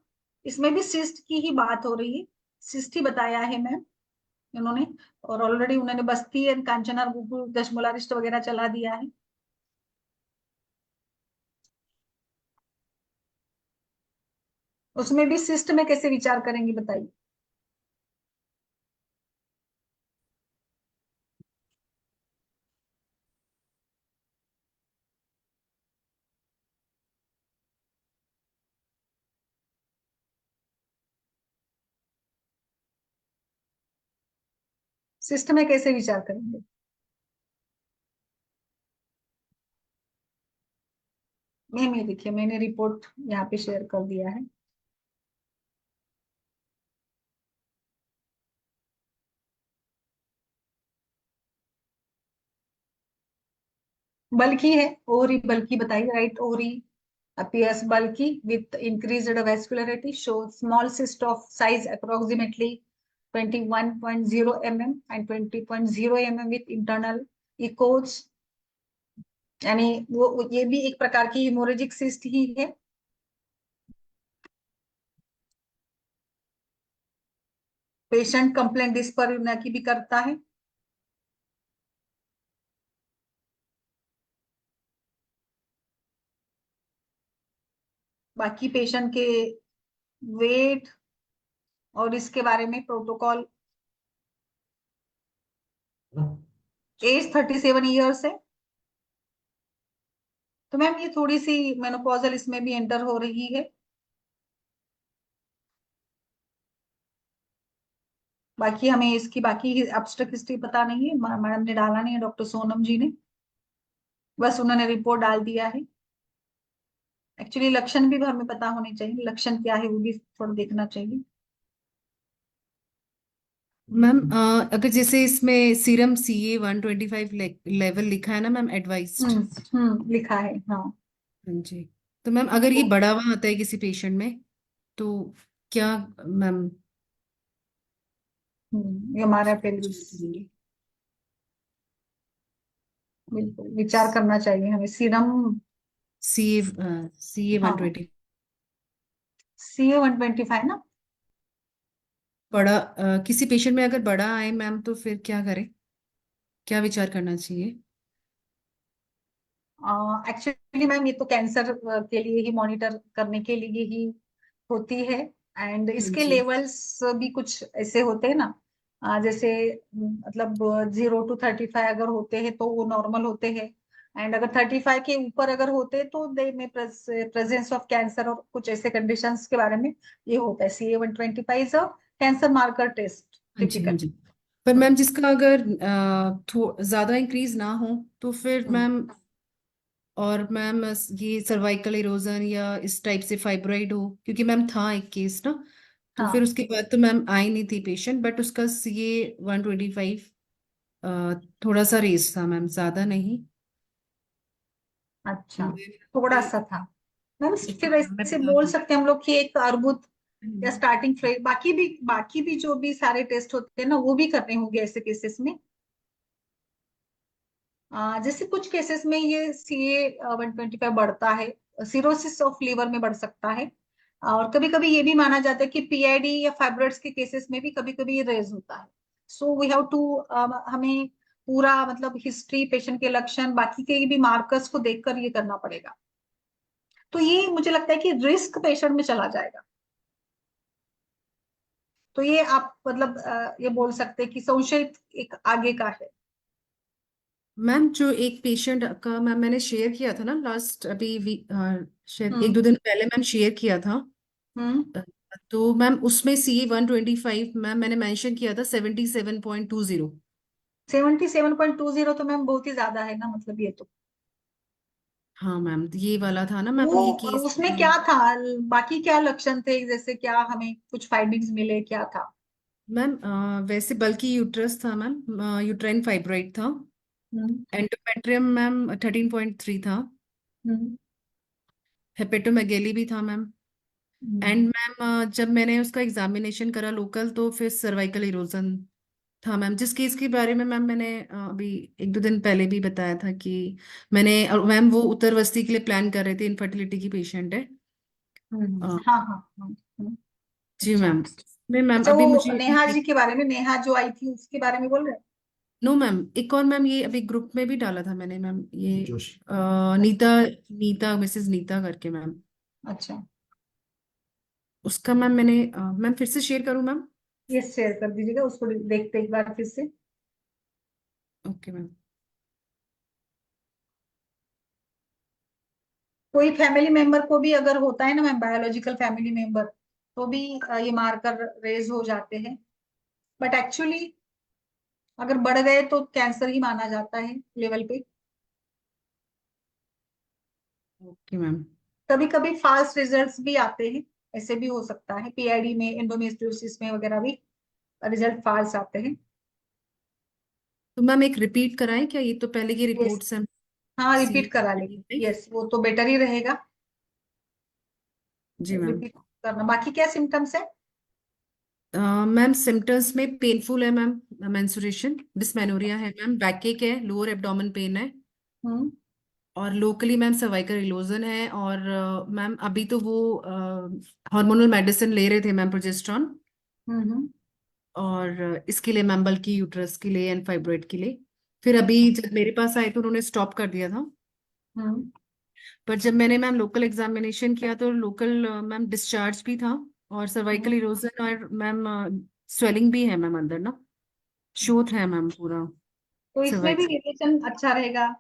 S1: इसमें भी सिस्ट की ही बात हो रही है, सिस्ट ही बताया है मैम उन्होंने। और ऑलरेडी उन्होंने बस्ती एंड कांचना गुगु दशमोलारिस्ट वगैरह चला दिया है। उसमें भी सिस्ट में कैसे विचार करेंगे बताइए। सिस्ट में कैसे विचार करेंगे? मैम ये देखिए, मैंने रिपोर्ट यहाँ पे शेयर कर दिया है। बल्कि है, ओवरी बल्कि बताइए, right? Ovary appears bulky with increased vascularity, shows small cyst of size approximately 21.0 mm and 20.0 mm with internal echoes। यानी वो ये भी एक प्रकार की हेमोरेजिक सिस्ट ही है। पेशेंट कंप्लेंट डिस्पर्यूनिया की भी करता है। बाकी पेशेंट के वेट और इसके बारे में प्रोटोकॉल, एज 37 ईयर्स है। तो मैम ये थोड़ी सी मेनोपॉजल इसमें भी एंटर हो रही है। बाकी हमें इसकी बाकी एब्स्ट्रैक्ट हिस्ट्री पता नहीं है, मैडम ने डाला नहीं है, डॉक्टर सोनम जी ने, बस उन्होंने रिपोर्ट डाल दिया है। एक्चुअली लक्षण भी हमें पता होने चाहिए, लक्षण क्या है वो भी थोड़ा देखना चाहिए।
S2: मैम अगर जैसे इसमें सीरम CA 125 लेवल लिखा है ना मैम, एडवाइज्ड।
S1: लिखा है, हाँ।
S2: हाँ जी। तो मैम अगर ये बढ़ा हुआ आता है किसी पेशेंट में, तो क्या मैम
S1: ये हमारा
S2: विचार करेंगे?
S1: बिल्कुल विचार करना चाहिए हमें। सीरम
S2: CA
S1: हाँ
S2: 120
S1: CA 125 ना।
S2: बड़ा किसी पेशेंट में अगर बड़ा आए मैम, तो फिर क्या करें, क्या विचार करना चाहिए?
S1: एक्चुअली मैम ये तो कैंसर के लिए ही मॉनिटर करने के लिए ही होती है। एंड
S2: हाँ
S1: इसके
S2: जी।
S1: लेवल्स भी कुछ ऐसे होते हैं ना, जैसे मतलब 0 to 35 अगर होते हैं तो वो नॉर्मल होते हैं। एंड अगर 35 के ऊपर अगर होते हैं तो दे में प्रेजेंस ऑफ कैंसर और कुछ ऐसे कंडीशंस के बारे में ये होता है। CA 125 कैंसर मार्कर टेस्ट
S2: हाँ जी। हाँ
S1: टिपिकल।
S2: जी। पर मैम जिसका अगर ज्यादा इंक्रीज ना हो, तो फिर मैम, और मैम ये सर्वाइकल इरोजन या इस टाइप से फाइब्रॉइड हो, क्योंकि मैम था एक केस ना, तो फिर
S1: हाँ
S2: उसके बाद तो मैम आई नहीं थी पेशेंट, बट उसका CA 125 थोड़ा सा रेस था मैम, ज्यादा नहीं।
S1: अच्छा,
S2: मैं
S1: थोड़ा
S2: फिर
S1: सा था। मैम फिर
S2: मैं
S1: ऐसे बोल सकते हैं हम लोग कि एक अर्बुद या
S2: हम्म,
S1: स्टार्टिंग फ्रेज। बाकी भी जो भी सारे टेस्ट होते हैं ना वो भी करने होंगे ऐसे केसेस में। जैसे कुछ केसेस में ये CA 125 बढ़ता है, सिरोसिस ऑफ लीवर में बढ़ सकता है। और कभी कभी ये भी माना जाता है कि PID या फाइब्रॉइड्स के केसेस में भी कभी कभी ये रेज होता है। सो वी हैव टू, हमें पूरा मतलब हिस्ट्री, पेशेंट के लक्षण, बाकी के भी मार्कर्स को देखकर ये करना पड़ेगा। तो ये मुझे लगता है कि रिस्क पेशेंट में चला जाएगा। तो ये आप मतलब ये बोल सकते हैं कि संशयित एक आगे का है।
S2: मैम जो एक पेशेंट का मैम मैंने शेयर किया था ना लास्ट, अभी शायद एक
S1: हम्म
S2: दो दिन पहले मैम शेयर किया था।
S1: हम्म
S2: अ, तो मैम उसमें CA 125 मैम मैंने मेंशन किया था 77.20।
S1: 77.20 तो मैम बहुत ही ज्यादा है ना, मतलब ये तो
S2: हाँ मैम, ये वाला था ना मैम,
S1: वो
S2: ये केस।
S1: उसमें क्या था, बाकी क्या लक्षण थे, जैसे क्या हमें कुछ फाइंडिंग्स मिले, क्या था?
S2: मैम वैसे बल्कि यूट्रस था मैम, यूट्राइन फाइब्रॉइड था।
S1: हम्म
S2: एंडोमेट्रियम मैम 13.3 था।
S1: हम्म
S2: हेपेटोमेगेली भी था मैम।
S1: हम्म।
S2: एंड मैम जब मैंने उसका एग्जामिनेशन करा लोकल, तो फिर सर्वाइकल इरोजन था मैम, जिस केस के बारे में मैम मैंने अभी एक दो दिन पहले भी बताया था कि मैंने, और मैम वो उत्तरवस्ती के लिए प्लान कर रहे थे, इनफर्टिलिटी की पेशेंट है। अ,
S1: हाँ हाँ हाँ
S2: जी
S1: अच्छा।
S2: मैम। में मैम
S1: अच्छा,
S2: अभी
S1: वो
S2: मुझे
S1: नेहा जी के बारे में, नेहा जो आई थी उसके बारे में बोल रहे
S2: नो मैम, एक और मैम ये अभी ग्रुप में भी डाला था मैंने मैम, ये
S3: जोशी।
S2: नीता, नीता मिसेस नीता करके मैम।
S1: हैं? अच्छा,
S2: उसका मैम मैंने मैम फिर से शेयर करूँ मैम?
S1: ये शेयर कर दीजिएगा, उसको देखते एक बार फिर से।
S2: Okay ma'am.
S1: कोई फैमिली मेंबर को भी अगर होता है ना मैम, बायोलॉजिकल फैमिली मेंबर, तो भी ये मार्कर रेज हो जाते हैं। बट एक्चुअली अगर बढ़ गए तो कैंसर ही माना जाता है लेवल पे।
S2: Okay ma'am.
S1: कभी कभी फास्ट रिजल्ट्स भी आते हैं, ऐसे भी हो सकता है। PID में, एंडोमेट्रियोसिस में वगैरह भी रिजल्ट फास्ट आते हैं।
S2: तो मैम एक रिपीट कराएं क्या, ये तो पहले की
S1: यस,
S2: रिपोर्ट्स हैं?
S1: हाँ
S2: सी
S1: रिपीट करा लेंगे, यस वो तो बेटर ही रहेगा,
S2: जी मैम।
S1: रिपीट करना। बाकी क्या सिम्टम्स है?
S2: मैम सिम्टम्स में पेनफुल है मैम, मेंस्ट्रुएशन, डिस्मेनोरिया है मैम, बैकएक है, लोअर एब्डोमेन पेन है,
S1: हम्म
S2: और लोकली मैम सर्वाइकल इरोजन है, और मैम अभी तो वो हार्मोनल मेडिसिन ले रहे थे मैम, प्रोजेस्टेरॉन,
S1: हम्म।
S2: और इसके लिए मैम बल्कि यूट्रस के लिए एंड फाइब्रॉइड के लिए। फिर अभी
S1: अच्छा।
S2: जब मेरे पास आए तो उन्होंने स्टॉप कर दिया था,
S1: हम्म
S2: पर जब मैंने मैम लोकल एग्जामिनेशन किया तो लोकल मैम डिस्चार्ज भी था, और सर्वाइकल
S1: हम्म।
S2: इरोजन, और मैम स्वेलिंग भी है मैम अंदर ना, शोथ है मैम पूरा
S1: तो इसमें भी
S2: सर्वाइकल।
S1: रिलेशन अच्छा रहेगा।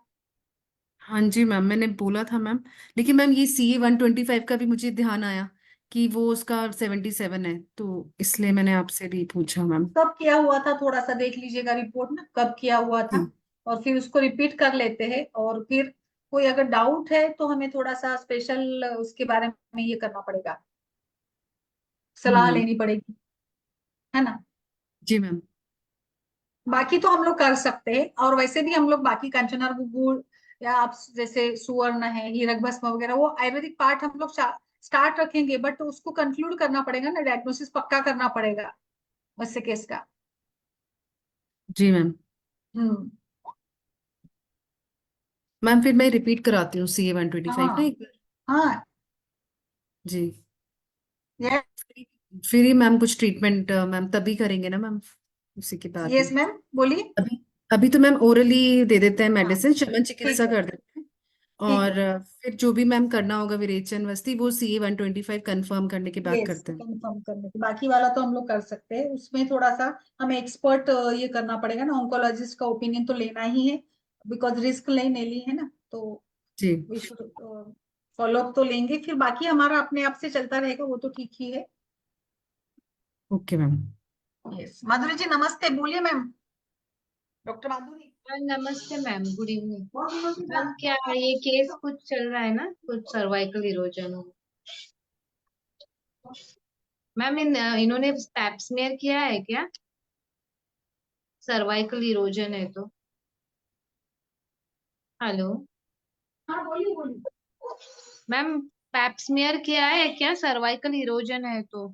S2: हाँ जी मैम, मैंने बोला था मैम, लेकिन मैम ये CA 125 का भी मुझे ध्यान आया कि वो उसका 77 है, तो इसलिए मैंने आपसे भी पूछा मैम।
S1: कब किया हुआ था थोड़ा सा देख लीजिएगा रिपोर्ट ना, कब किया हुआ था,
S2: जी
S1: और फिर उसको रिपीट कर लेते हैं, और फिर कोई अगर डाउट है तो हमें थोड़ा सा स्पेशल उसके बारे में ये करना पड़ेगा, सलाह
S2: मैम।
S1: लेनी पड़ेगी, है ना।
S2: जी मैम।
S1: बाकी तो हम लोग कर सकते हैं, और वैसे भी हम लोग बाकी कंचना गुड़ या आप जैसे सुवर्ण है, हीरक भस्म वगैरह, वो आयुर्वेदिक पार्ट हम लोग स्टार्ट रखेंगे, बट उसको कंक्लूड करना पड़ेगा ना, डायग्नोसिस पक्का करना पड़ेगा वैसे केस का।
S2: जी मैम।
S1: हम्म।
S2: मैम फिर मैं रिपीट कराती हूँ CA 125 ना
S1: हाँ
S2: एक बार।
S1: हाँ।
S2: जी।
S1: यस
S2: फिर ही मैम कुछ ट्रीटमेंट मैम तभी करेंगे ना मैम, उसी के बाद
S1: यस
S2: में।
S1: मैम बोलिए।
S2: अभी अभी तो मैम ओरली दे देते हैं
S1: हाँ
S2: मेडिसिन, शमन
S1: ठीक
S2: चिकित्सा
S1: है
S2: कर देते हैं,
S1: ठीक
S2: और
S1: है।
S2: फिर जो भी मैम करना होगा विरेचन वस्ती वो CA 125 कंफर्म करने के बाद
S1: यस
S2: करते हैं।
S1: कंफर्म करने के बाकी वाला तो हम लोग कर सकते हैं, उसमें थोड़ा सा हमें एक्सपर्ट ये करना पड़ेगा ना, ऑन्कोलॉजिस्ट का ओपिनियन तो लेना ही है, बिकॉज रिस्क लेने ली है ना, तो
S2: जी।
S1: वी शुड फॉलो अप तो लेंगे, फिर बाकी हमारा अपने आप से चलता रहेगा, वो तो ठीक ही है।
S2: Okay ma'am.
S1: यस माधुरी जी नमस्ते, बोलिए मैम, डॉक्टर माधुरी।
S5: नमस्ते मैम, गुड इवनिंग। मैम क्या ये केस कुछ चल रहा है ना, कुछ सर्वाइकल इरोजन हो। मैम इन्होंने पैप स्मेयर किया है क्या? सर्वाइकल इरोजन है तो। हेलो
S1: हाँ बोलिए बोलिए।
S5: मैम, पैप स्मेयर किया है क्या? सर्वाइकल इरोजन है तो।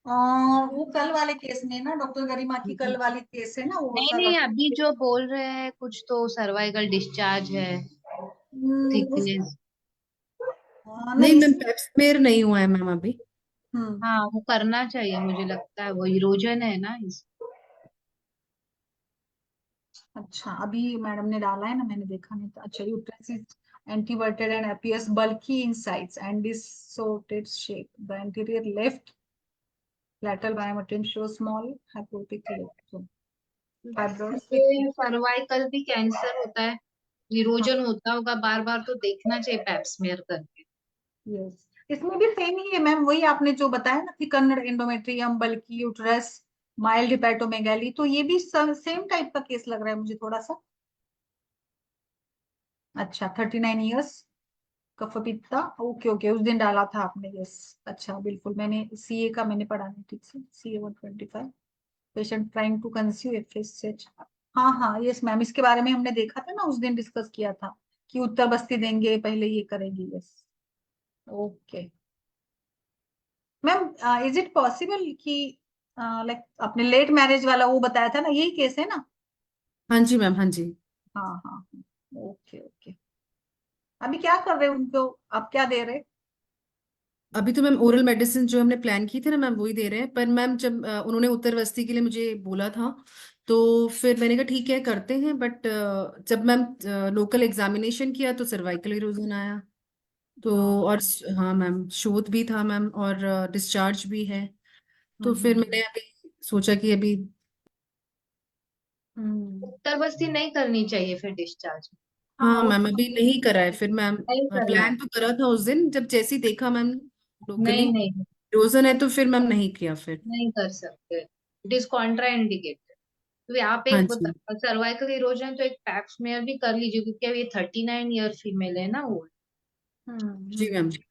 S1: वो कल वाले केस में ना, डॉक्टर गरिमा की कल वाली केस है ना, वो
S5: नहीं
S1: सर
S5: नहीं, अभी जो बोल रहे हैं कुछ तो सर्वाइकल डिस्चार्ज है,
S1: उस
S5: थिकनेस।
S2: नहीं
S1: नहीं
S2: मैम,
S1: इसमें।
S2: पेप्समेयर नहीं हुआ है मैम अभी।
S1: हम्म।
S5: हाँ वो करना चाहिए, मुझे लगता है वो इरोजन है ना इस।
S1: अच्छा अभी मैडम ने डाला है ना, मैंने देखा नहीं था। अच्छा uterus is anteverted and appears bulky in size and distorted shape. The anterior left lateral biometrium shows small hypotic left fibroids with
S5: ये सर्वाइकल भी कैंसर होता है, इरोजन होता होगा बार बार, तो देखना चाहिए पैप्समेयर करके।
S1: यस, इसमें भी सेम ही है मैम, वही आपने जो बताया ना, थिकन एंडोमेट्रियम, बल्कि यूट्रस, माइल्ड हिपैटोमेगाली, तो ये भी सेम टाइप का केस लग रहा है मुझे थोड़ा सा। अच्छा 39 ईयर्स, कफपित्ता, ओके ओके, उस दिन डाला था आपने, यस। अच्छा बिल्कुल, मैंने सीए का मैंने पढ़ा नहीं ठीक से, CA 125, patient trying to conceive FSH। हाँ हाँ यस मैम, इसके बारे में हमने देखा था ना, उस दिन डिस्कस किया था कि उत्तर बस्ती देंगे पहले, ये करेंगे, yes. Okay ma'am, is it possible कि लाइक आपने लेट मैरिज वाला वो बताया था ना, यही केस है ना?
S2: हाँ जी मैम, हाँ जी।
S1: हाँ हाँ। ओके ओके, अभी क्या कर रहे हैं उनको, आप क्या दे रहे?
S2: अभी तो मैम ओरल मेडिसिन जो हमने प्लान की थी ना मैम वही दे रहे हैं, पर मैम जब उन्होंने उत्तरवस्ती के लिए मुझे बोला था तो फिर मैंने कहा ठीक है करते हैं, बट जब मैम लोकल एग्जामिनेशन किया तो सर्वाइकल इरोजन आया, तो
S1: हाँ।
S2: और हाँ मैम शोथ भी था मैम, और डिस्चार्ज भी है, तो फिर
S1: हम्म
S2: मैंने अभी सोचा कि अभी।
S1: हम्म।
S5: उत्तर बस्ती नहीं करनी चाहिए फिर डिस्चार्ज।
S1: हाँ
S2: हाँ
S1: वो
S2: मैम
S1: तो
S2: अभी नहीं करा है फिर मैम,
S5: नहीं करना
S2: प्लान
S5: है।
S2: तो करा था उस दिन जब जैसे ही देखा मैम लोकली
S5: नहीं नहीं,
S2: इरोजन है, तो फिर मैम नहीं किया फिर।
S5: नहीं कर सकते, इट इज कॉन्ट्राइंडिकेटेड। तो आप
S2: हाँ
S5: एक
S2: जी।
S5: सर्वाइकल इरोजन तो एक पैप स्मेयर भी कर लीजिए, क्योंकि अब ये 39 ईयर फीमेल है ना वो।
S2: जी मैम।
S1: हम्म।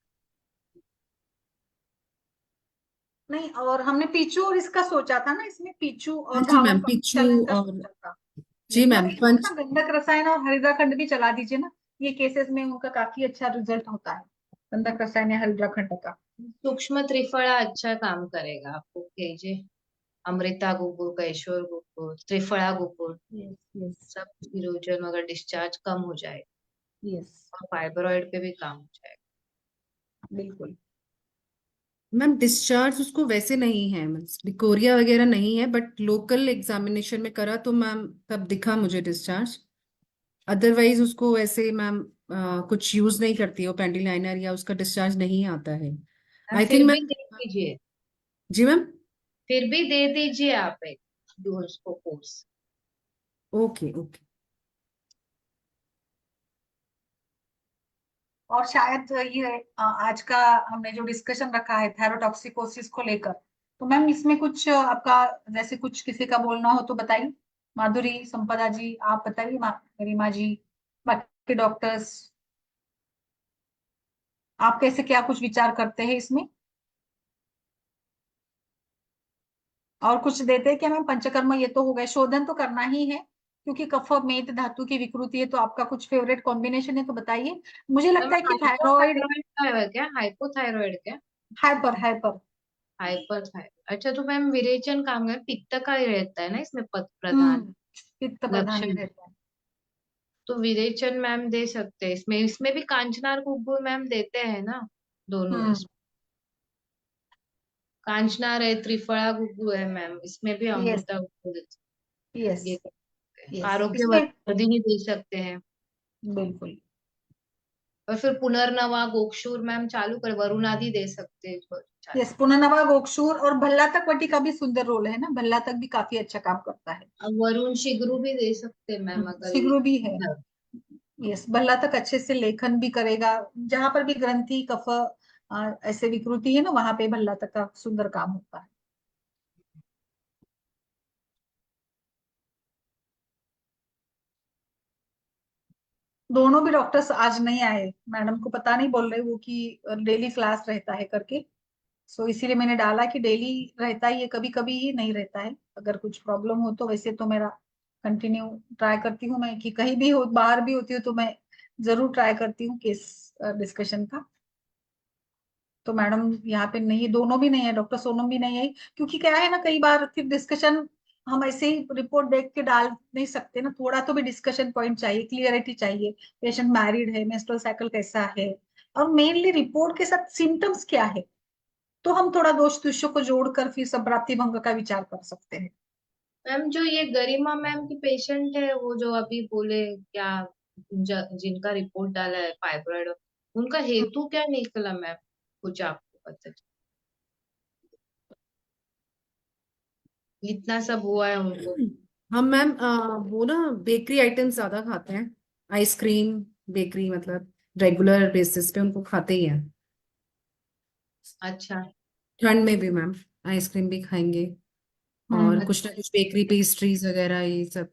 S1: नहीं, और हमने पीचू और इसका सोचा था ना, इसमें पीचू
S2: हाँ
S1: और
S2: जी
S1: घावल
S2: मैम,
S1: का
S2: पिच्चू
S1: चलन का
S2: और
S1: सोचा था।
S2: जी मैम
S1: और
S2: पंच
S1: ना गंधक रसायन और हरिद्राखंड भी चला दीजिए ना, ये केसेस में उनका काफी अच्छा रिजल्ट होता है, गंधक रसायन या हरिद्राखंड का।
S5: सूक्ष्म त्रिफला अच्छा काम करेगा आपको भेजे। अमृता गुग्गुल, कैशोर गुग्गुल, त्रिफला गुग्गुल,
S1: यस यस
S5: सब इरोजन अगर डिस्चार्ज कम हो जाए
S1: यस
S5: और फाइब्रॉइड पे भी काम हो जाएगा।
S1: बिल्कुल।
S2: मैम डिस्चार्ज उसको वैसे नहीं है, मीन्स डिकोरिया वगैरह नहीं है, बट लोकल एग्जामिनेशन में करा तो मैम तब दिखा मुझे डिस्चार्ज। अदरवाइज उसको वैसे मैम कुछ यूज नहीं करती हो पेंडी लाइनर, या उसका डिस्चार्ज नहीं आता है आई
S5: फिर
S2: थिंक
S5: भी
S2: मैम।
S5: दे दीजिए,
S2: जी मैम।
S5: फिर भी दे दीजिए आप एक उसको कोर्स।
S2: Okay okay.
S1: और शायद ये आज का हमने जो डिस्कशन रखा है थायरोटॉक्सिकोसिस को लेकर, तो मैम इसमें कुछ आपका जैसे कुछ किसी का बोलना हो तो बताइए। माधुरी, संपदा जी आप बताइए, गरिमा जी, बाकी डॉक्टर्स, आप कैसे क्या कुछ विचार करते हैं इसमें? और कुछ देते हैं क्या मैम? पंचकर्म ये तो हो गए, शोधन तो करना ही है क्योंकि कफ मेद धातु की विकृति है, तो आपका कुछ फेवरेट कॉम्बिनेशन है तो बताइए। मुझे लगता है कि थायराइड,
S5: हाइपोथायरॉइड का है क्या? हाइपोथायरॉइड क्या?
S1: Hyper hyper.
S5: Hyper thyroid. अच्छा, तो मैम विरेचन काम है, पित्त का ही रहता है ना इसमें प्रधान
S1: पित्त प्रधान ही
S5: लक्षण।
S1: रहता है।
S5: तो विरेचन मैम दे सकते हैं इसमें। इसमें भी कांचनार गुग्गुल मैम देते हैं ना, दोनों
S1: हम्म।
S5: इसमें। कांचनार है, त्रिफला गुग्गुल है मैम, इसमें भी
S1: यस
S5: अमृता गुग्गुल
S1: यस
S5: ये करते हैं।
S1: यस
S5: आरोग्य
S1: इसमें
S5: वर्धिनी दे सकते हैं।
S1: बिल्कुल।
S5: और फिर पुनर्नवा गोक्षूर मैम चालू कर, वरुणादि दे सकते हैं
S1: यस, पुनर्नवा गोक्षूर और भल्ला तक वटी का भी सुंदर रोल है ना, भल्ला तक भी काफी अच्छा काम करता है।
S5: अब वरुण शिगरू भी दे सकते हैं मैम अगर
S1: सिगरू भी है।
S5: ये।
S1: यस, भल्ला तक अच्छे से लेखन भी करेगा, जहां पर भी ग्रंथि कफ ऐसे विकृति है ना, वहां पे भल्ला तक का सुंदर काम होता है। दोनों भी डॉक्टर्स आज नहीं आए, मैडम को पता नहीं, बोल रहे वो कि डेली क्लास रहता है करके। सो इसीलिए मैंने डाला कि डेली रहता ही है, कभी कभी ही नहीं रहता है। अगर कुछ प्रॉब्लम हो तो वैसे तो मेरा कंटिन्यू ट्राई करती हूँ मैं कि कहीं भी हो, बाहर भी होती हूँ तो मैं जरूर ट्राई करती हूँ केस डिस्कशन का। तो मैडम यहाँ पे नहीं, दोनों भी नहीं है, डॉक्टर सोनम भी नहीं है, क्योंकि क्या है ना, कई बार फिर डिस्कशन हम ऐसे ही रिपोर्ट देख के डाल नहीं सकते ना, थोड़ा तो भी डिस्कशन पॉइंट चाहिए, क्लियरिटी चाहिए। पेशेंट मैरिड है, मेंस्ट्रुअल साइकिल कैसा है, और मेनली रिपोर्ट के साथ सिम्टम्स क्या है, तो हम थोड़ा दोष तुष्य को जोड़कर फिर संप्राप्ति भंग का विचार कर सकते हैं।
S5: मैम जो ये गरिमा मैम की पेशेंट है, वो जो अभी बोले क्या, जिनका रिपोर्ट डाला है फाइब्रॉइड, उनका हेतु क्या निकला मैम? कुछ आपको पता है? इतना सब हुआ है उनको।
S2: हम मैम वो ना बेकरी आइटम्स ज्यादा खाते हैं, आइसक्रीम, बेकरी, मतलब रेगुलर बेसिस पे उनको खाते ही हैं।
S5: अच्छा।
S2: ठंड में भी मैम आइसक्रीम भी खाएंगे, और कुछ ना
S5: अच्छा।
S2: कुछ बेकरी पेस्ट्रीज वगैरह ये सब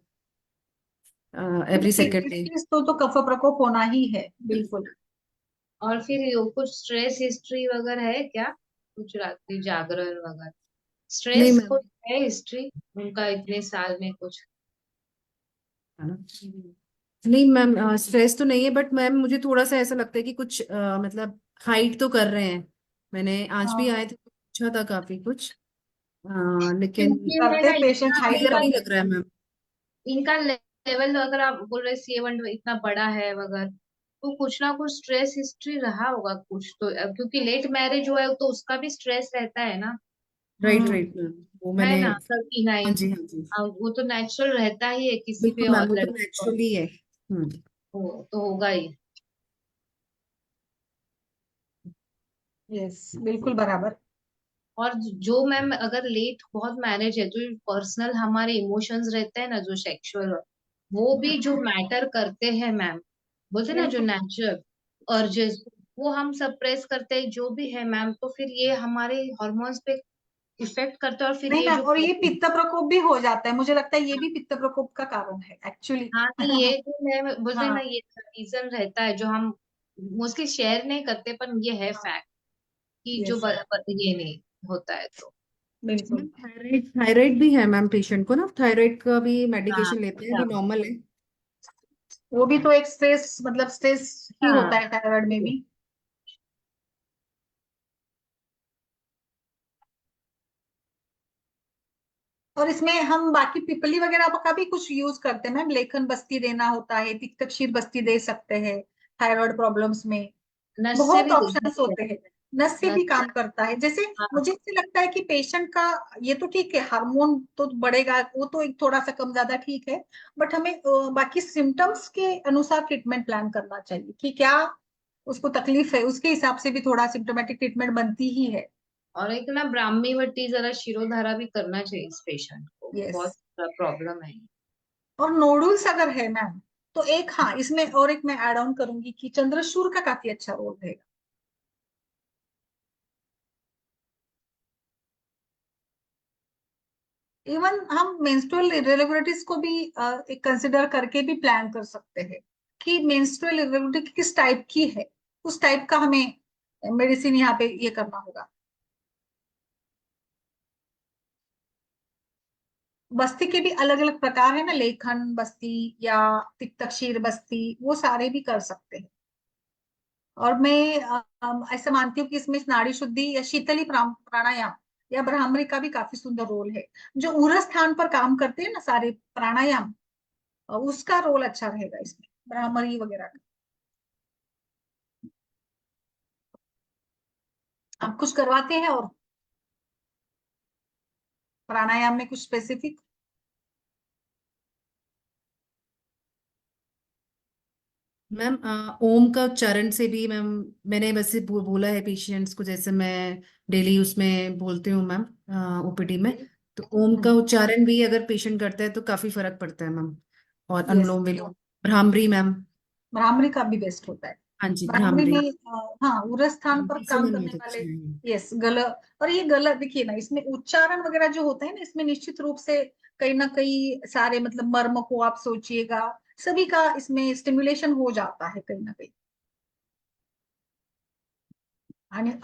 S2: एवरी सेकेंड डे।
S1: तो कफ प्रकोप होना ही है बिल्कुल।
S5: और फिर ये कुछ स्ट्रेस हिस्ट्री वगैरह है क्या? कुछ रात्रि जागरण वगैरह,
S2: नहीं
S5: स्ट्रेस
S2: मैम।
S5: कुछ है हिस्ट्री उनका इतने साल में कुछ?
S2: है ना? नहीं मैम स्ट्रेस तो नहीं है, बट मैम मुझे थोड़ा सा ऐसा लगता है कि कुछ मतलब हाइट तो कर रहे हैं। मैंने आज भी
S1: हाँ,
S2: आए थे तो पूछा था काफी कुछ, लेकिन
S5: क्योंकि मैं
S1: करते
S5: ना
S1: पेशेंट
S5: इतना
S1: हाइट
S2: क्लियर
S5: मेरा
S2: नहीं
S1: करते
S2: लग रहा है मैम।
S5: इनका लेवल अगर आप बोल रहे C1 इतना बड़ा है वगैरह, तो कुछ ना कुछ स्ट्रेस हिस्ट्री रहा होगा कुछ तो, क्योंकि लेट मैरिज हुआ है तो उसका भी स्ट्रेस रहता है ना।
S2: राइट
S1: हम्म।
S2: राइट मैम, वो
S5: है
S2: मैंने।
S5: ना, 39।
S2: हाँ जी हाँ जी।
S5: वो तो नेचुरल रहता ही है किसी भी
S2: बिल्कुल मैम,
S5: और
S2: वो तो
S5: लड़के को।
S2: नेचुरली है।
S5: तो होगा ही।
S1: यस बिल्कुल बराबर।
S5: और जो मैम अगर लेट बहुत मैरिज है, जो पर्सनल हमारे इमोशंस रहते हैं ना, जो सेक्सुअल, वो भी जो मैटर करते हैं मैम, बोलते हैं ना जो
S1: बिल्कुल
S5: नेचुरल अर्जेस, वो हम सप्रेस करते हैं जो भी है मैम, तो फिर ये हमारे हॉर्मोन्स पे इफेक्ट करते हैं, और फिर
S1: नहीं
S5: ये
S1: मैम,
S5: जो
S1: और ये पित्त प्रकोप भी हो जाता है, मुझे लगता है ये भी पित्त प्रकोप का कारण है एक्चुअली।
S5: हाँ, तो ये जो है बोलते हैं ना,
S1: हाँ
S5: ये रीजन रहता है जो हम मोस्टली शेयर नहीं करते, पर ये है फैक्ट कि जो
S1: यस
S5: ये नहीं होता है तो।
S1: बिल्कुल।
S2: थायराइड थायराइड भी है मैम पेशेंट को ना, थायराइड का भी
S5: हाँ
S2: मेडिकेशन लेते हैं,
S5: अच्छा
S2: भी नॉर्मल है।
S1: वो भी तो एक स्ट्रेस, मतलब स्ट्रेस ही होता
S5: हाँ
S1: है थायराइड में भी। और इसमें हम बाकी पिपली वगैरह का भी कुछ यूज करते हैं मैम, लेखन बस्ती देना होता है, तिक्तक्षीर बस्ती दे सकते हैं थायराइड प्रॉब्लम्स में।
S5: नस से
S1: बहुत
S5: भी दे
S1: ऑप्शंस
S5: सकते
S1: होते हैं। नस से
S5: हैं,
S1: भी
S5: नस
S1: काम करता है, जैसे
S5: हाँ
S1: मुझे ऐसे लगता है कि पेशेंट का, ये तो ठीक है हार्मोन तो बढ़ेगा, वो तो एक थोड़ा सा कम ज्यादा ठीक है, बट हमें बाकी सिम्टम्स के अनुसार ट्रीटमेंट प्लान करना चाहिए कि क्या उसको तकलीफ है, उसके हिसाब से भी थोड़ा सिम्टोमेटिक ट्रीटमेंट बनती ही है।
S5: और एक ना ब्राह्मी वट्टी जरा शिरोधारा भी करना चाहिए इस पेशेंट को,
S1: यस।
S5: बहुत प्रॉब्लम है।
S1: और नोडुल्स अगर है मैम, तो एक, हाँ इसमें और एक मैं ऐड ऑन करूंगी कि चंद्रशूर का काफी अच्छा रोल रहेगा। इवन हम मेंस्ट्रुअल इरेगुलरिटीज को भी एक कंसिडर करके भी प्लान कर सकते हैं कि मेंस्ट्रुअल इरेगुलरिटी किस टाइप की है, उस टाइप का हमें मेडिसिन यहाँ पे ये करना होगा। बस्ती के भी अलग अलग प्रकार है ना, लेखन बस्ती या तिक्तक्षीर बस्ती, वो सारे भी कर सकते हैं। और मैं ऐसा मानती हूँ कि इसमें नाड़ी शुद्धि या शीतली प्राणायाम या ब्राह्मरी का भी काफी सुंदर रोल है। जो उरस स्थान पर काम करते हैं ना सारे प्राणायाम, उसका रोल अच्छा रहेगा इसमें, ब्राह्मरी वगैरह का। आप कुछ करवाते हैं और प्राणायाम में कुछ स्पेसिफिक?
S2: मैम ओम का उच्चारण से भी मैम, मैंने वैसे बोला है पेशेंट्स को, जैसे मैं डेली उसमें बोलती हूँ मैम ओपीडी में, तो ओम का उच्चारण भी अगर पेशेंट करता है तो काफी फर्क पड़ता है मैम। और
S1: यस,
S2: अनुलोम विलोम, भ्रामरी मैम।
S1: ब्राह्मरी का भी बेस्ट होता है।
S2: हाँ जी,
S1: ब्राह्मरी
S2: भ्रामरी।
S1: में हाँ उरस स्थान पर
S2: इसी
S1: काम
S2: में
S1: करने
S2: बहुत
S1: वाले।
S2: अच्छा है।
S1: यस, गला। और ये गला देखिए ना, इसमें उच्चारण वगैरह जो होता है ना, इसमें निश्चित रूप से कहीं ना कहीं सारे मतलब मर्म को आप सोचिएगा, सभी का इसमें स्टिमुलेशन हो जाता है कहीं ना कहीं।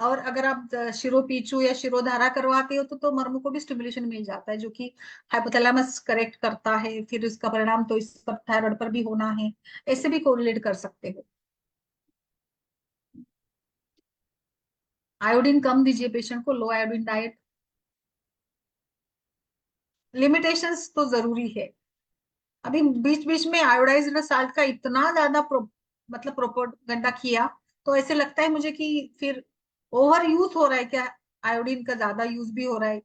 S1: और अगर आप शिरोपीछू या शिरोधारा करवाते हो तो मर्म को भी स्टिमुलेशन मिल जाता है, जो कि हाइपोथैलेमस करेक्ट करता है, फिर इसका परिणाम तो इस पर थायराइड पर भी होना है। ऐसे भी कोरिलेट कर सकते हो। आयोडीन कम दीजिए पेशेंट को, लो आयोडीन डाइट। लिमिटेशंस तो जरूरी है। अभी बीच बीच में आयोडाइज्ड साल्ट का इतना ज्यादा मतलब प्रोपोगंडा किया, तो ऐसे लगता है मुझे कि फिर ओवर यूज हो रहा है क्या, आयोडीन का ज्यादा यूज भी हो रहा है।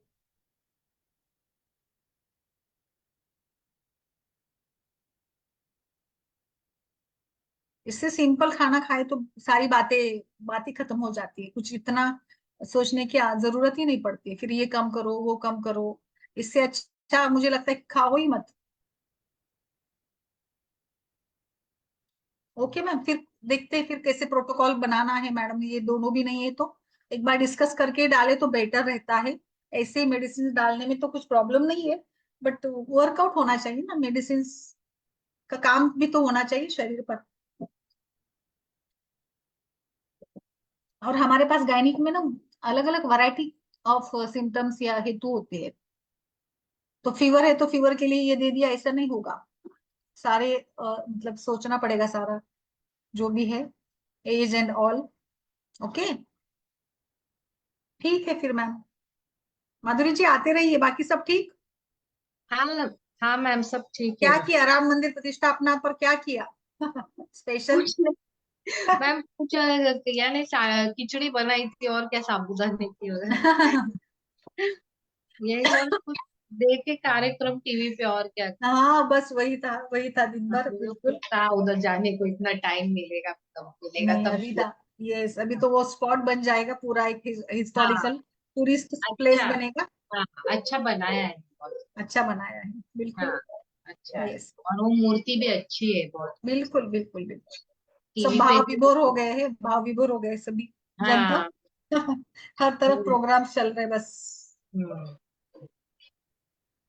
S1: इससे सिंपल खाना खाए तो सारी बातें बातें खत्म हो जाती है, कुछ इतना सोचने की जरूरत ही नहीं पड़ती है, फिर ये कम करो वो कम करो। इससे अच्छा मुझे लगता है कि खाओ ही मत। ओके मैम, फिर देखते हैं फिर कैसे प्रोटोकॉल बनाना है मैडम, ये दोनों भी नहीं है तो एक बार डिस्कस करके डाले तो बेटर रहता है। ऐसे मेडिसिन डालने में तो कुछ प्रॉब्लम नहीं है, बट वर्कआउट होना चाहिए ना, मेडिसिन का काम भी तो होना चाहिए शरीर पर। और हमारे पास गायनिक में ना अलग अलग वैरायटी ऑफ सिम्टम्स या हेतु होते हैं, तो फीवर है तो फीवर के लिए ये दे दिया ऐसा नहीं होगा। सारे मतलब सोचना पड़ेगा सारा, जो भी है, एज एंड ऑल। ओके, ठीक है फिर मैम, माधुरी जी आते रहिए, बाकी सब ठीक।
S5: हाँ हाँ मैम, सब ठीक है
S1: क्या
S5: मैम।
S1: किया राम मंदिर प्रतिष्ठापना पर, क्या किया स्पेशल?
S5: कुछ नहीं मैम, कुछ यानी खिचड़ी बनाई थी और क्या, साबूदाने की वगैरह यही, और कुछ देखे कार्यक्रम टीवी पे, और क्या।
S1: हाँ बस वही था दिन भर,
S5: हम लोग को
S1: बिल्कुल।
S5: था उधर जाने को, इतना टाइम मिलेगा तब मिलेगा
S1: नहीं
S5: तब।
S1: अभी था। यस, अभी तो वो स्पॉट बन जाएगा, पूरा एक
S5: हाँ
S1: हिस्टोरिकल टूरिस्ट प्लेस
S5: अच्छा,
S1: बनेगा।
S5: हाँ अच्छा बनाया है बहुत।
S1: अच्छा बनाया है,
S5: हाँ
S1: बिल्कुल।
S5: अच्छा है,
S1: यस,
S5: और वो मूर्ति भी अच्छी है बहुत।
S1: बिल्कुल बिल्कुल बिल्कुल। सब
S5: टीवी पे
S1: भाव विभोर हो गए हैं, भाव विभोर हो गए सभी जनता।
S5: हाँ।
S1: हर तरफ प्रोग्राम चल रहे बस।
S5: हम्म।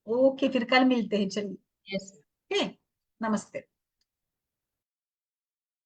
S1: ओके, फिर कल मिलते हैं, चलिए।
S5: यस।
S1: ओके, नमस्ते।